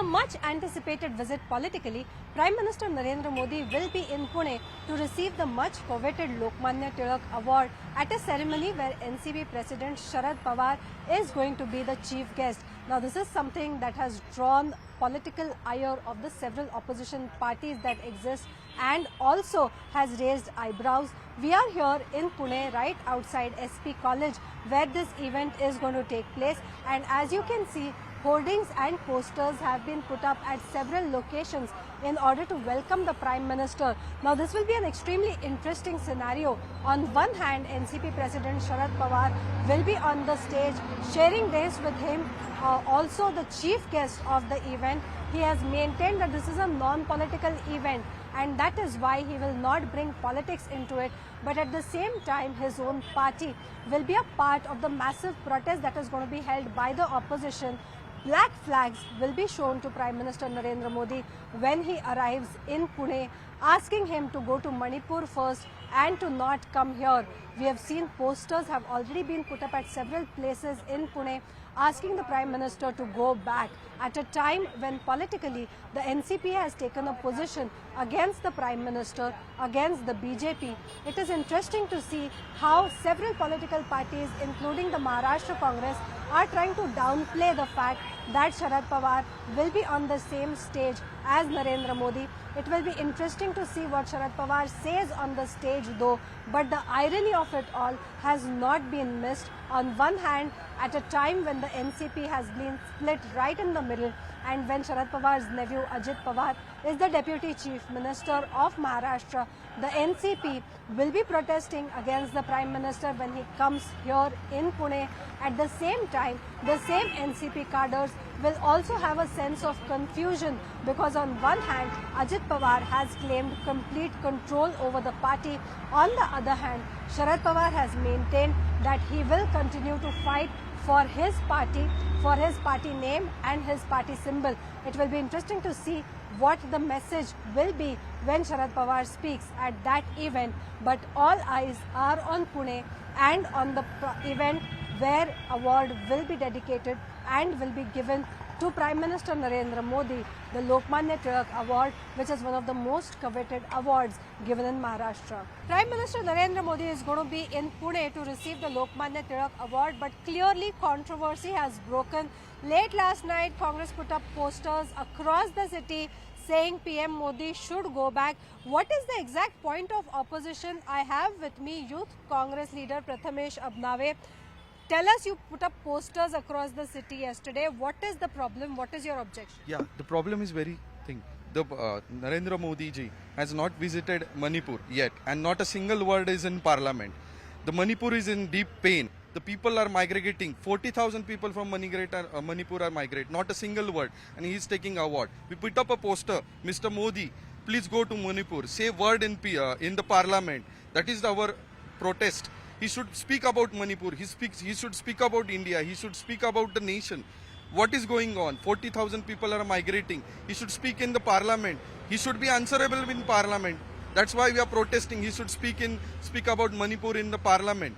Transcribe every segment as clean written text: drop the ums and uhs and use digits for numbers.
a much anticipated visit politically, Prime Minister Narendra Modi will be in Pune to receive the much coveted Lokmanya Tilak Award at a ceremony where NCP President Sharad Pawar is going to be the chief guest. Now this is something that has drawn political ire of the several opposition parties that exist and also has raised eyebrows. We are here in Pune right outside SP College where this event is going to take place, and as you can see, hoardings and posters have been put up at several locations in order to welcome the Prime Minister. Now this will be an extremely interesting scenario. On one hand, NCP President Sharad Pawar will be on the stage sharing days with him. Also the chief guest of the event, he has maintained that this is a non-political event and that is why he will not bring politics into it, but at the same time his own party will be a part of the massive protest that is going to be held by the opposition. Black flags will be shown to Prime Minister Narendra Modi when he arrives in Pune, asking him to go to Manipur first and to not come here. We have seen posters have already been put up at several places in Pune asking the Prime Minister to go back at a time when politically the NCP has taken a position against the Prime Minister, against the BJP. It is interesting to see how several political parties, including the Maharashtra Congress, are trying to downplay the fact that Sharad Pawar will be on the same stage as Narendra Modi. It will be interesting to see what Sharad Pawar says on the stage though, but the irony of it all has not been missed. On one hand, at a time when the NCP has been split right in the middle and when Sharad Pawar's nephew Ajit Pawar is the Deputy Chief Minister of Maharashtra, the NCP will be protesting against the Prime Minister when he comes here in Pune. At the same time, the same NCP cadres will also have a sense of confusion because on one hand, Ajit Pawar has claimed complete control over the party. On the other hand, Sharad Pawar has maintained that he will continue to fight for his party name and his party symbol. It will be interesting to see what the message will be when Sharad Pawar speaks at that event. But all eyes are on Pune and on the event where award will be dedicated and will be given to Prime Minister Narendra Modi, the Lokmanya Tilak Award, which is one of the most coveted awards given in Maharashtra. Prime Minister Narendra Modi is going to be in Pune to receive the Lokmanya Tilak Award, but clearly controversy has broken. Late last night, Congress put up posters across the city saying PM Modi should go back. What is the exact point of opposition? I have with me Youth Congress leader Prathamesh Abnave. Tell us, you put up posters across the city yesterday. What is the problem? What is your objection? Yeah, the problem is very thing. The Narendra Modi ji has not visited Manipur yet, and not a single word is in Parliament. The Manipur is in deep pain. The people are migrating. 40,000 people from Manipur are migrating. Not a single word, and he is taking award. We put up a poster, Mr. Modi, please go to Manipur. Say word in the Parliament. That is our protest. He should speak about Manipur. He should speak about India. He should speak about the nation. What is going on? 40,000 people are migrating. He should speak in the Parliament. He should be answerable in Parliament. That's why we are protesting. He should speak about Manipur in the Parliament.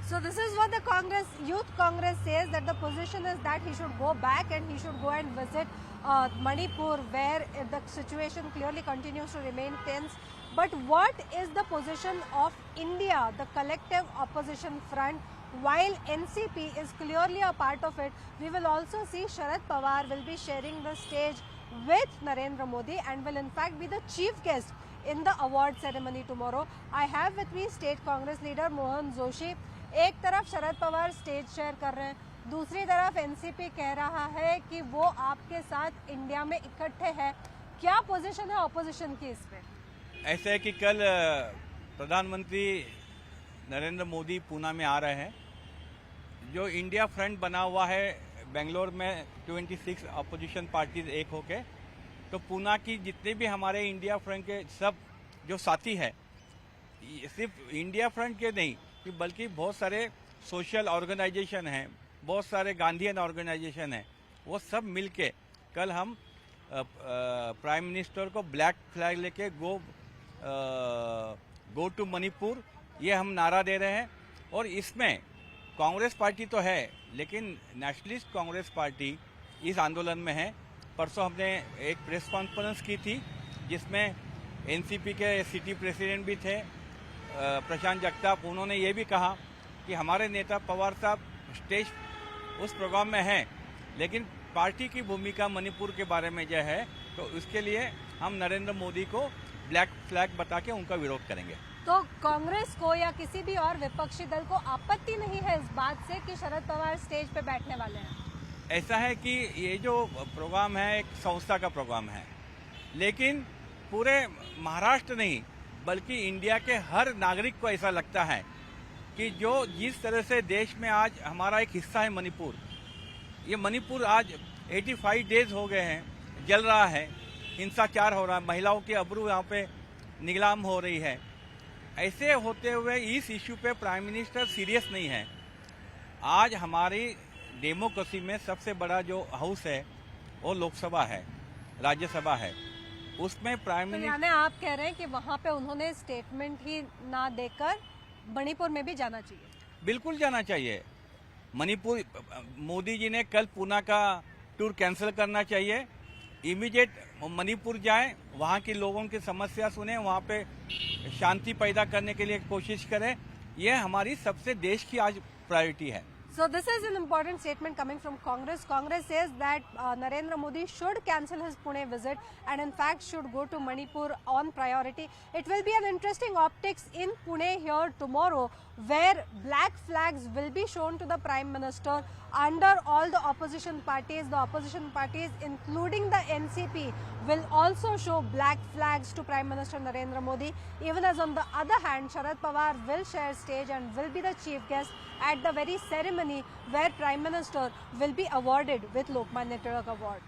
So this is what the Youth Congress says, that the position is that he should go back and he should go and visit Manipur, where the situation clearly continues to remain tense. But what is the position of India, the collective opposition front? While NCP is clearly a part of it, we will also see Sharad Pawar will be sharing the stage with Narendra Modi and will in fact be the chief guest in the award ceremony tomorrow. I have with me State Congress leader Mohan Joshi. एक तरफ Sharad Pawar stage share कर रहे हैं, दूसरी तरफ NCP कह रहा है कि वो आपके साथ इंडिया में इकट्ठे हैं. क्या पोजीशन है ऑपोजिशन की इस पे? ऐसा है कि कल प्रधानमंत्री नरेंद्र मोदी पूना में आ रहे हैं. जो इंडिया फ्रंट बना हुआ है बेंगलोर में 26 अपोजिशन पार्टीज एक होके, तो पूना की जितने भी हमारे इंडिया फ्रंट के सब जो साथी हैं, सिर्फ इंडिया फ्रंट के नहीं बल्कि बहुत सारे सोशल ऑर्गेनाइजेशन हैं, बहुत सारे गांधीयन ऑर्गेनाइजेशन हैं, वो सब मिलके कल हम प्राइम मिनिस्टर को ब्लैक फ्लैग लेके गो टू मणिपुर, ये हम नारा दे रहे हैं. और इसमें कांग्रेस पार्टी तो है, लेकिन नेशनलिस्ट कांग्रेस पार्टी इस आंदोलन में है. परसों हमने एक प्रेस कॉन्फ्रेंस की थी जिसमें एनसीपी के सिटी प्रेसिडेंट भी थे प्रशांत जगताप। उन्होंने ये भी कहा कि हमारे नेता पवार साहब स्टेज उस प्रोग्राम में हैं, लेकिन पार्टी की भूमिका मणिपुर के बारे में जो है तो उसके लिए हम नरेंद्र मोदी को ब्लैक फ्लैग बता के उनका विरोध करेंगे। तो कांग्रेस को या किसी भी और विपक्षी दल को आपत्ति नहीं है इस बात से कि शरद पवार स्टेज पे बैठने वाले हैं? ऐसा है कि ये जो प्रोग्राम है एक संस्था का प्रोग्राम है, लेकिन पूरे महाराष्ट्र नहीं बल्कि इंडिया के हर नागरिक को ऐसा लगता है कि जो जिस तरह से देश में आज हमारा एक हिस्सा है मणिपुर, ये मणिपुर आज 85 डेज हो गए हैं, जल रहा है, हिंसाचार हो रहा है, महिलाओं की अबरू यहाँ पे नीलाम हो रही है। ऐसे होते हुए इस इश्यू पे प्राइम मिनिस्टर सीरियस नहीं है। आज हमारी डेमोक्रेसी में सबसे बड़ा जो हाउस है वो लोकसभा है, राज्यसभा है, उसमें प्राइम तो मिनिस्टर यानी आप कह रहे हैं कि वहाँ पे उन्होंने स्टेटमेंट ही ना देकर मणिपुर में भी जाना चाहिए? बिल्कुल जाना चाहिए। मणिपुर मोदी जी ने कल पूना का टूर कैंसिल करना चाहिए, इमीडिएट मणिपुर जाएं, वहाँ के लोगों की समस्या सुने, वहाँ पे शांति पैदा करने के लिए कोशिश करें। यह हमारी सबसे देश की आज प्रायोरिटी है। So this is an important statement coming from Congress. Congress says that Narendra Modi should cancel his Pune visit and in fact should go to Manipur on priority. It will be an interesting optics in Pune here tomorrow where black flags will be shown to the Prime Minister under all the opposition parties. The opposition parties including the NCP will also show black flags to Prime Minister Narendra Modi. Even as on the other hand, Sharad Pawar will share stage and will be the chief guest at the very ceremony where Prime Minister will be awarded with Lokmanya Tilak Award.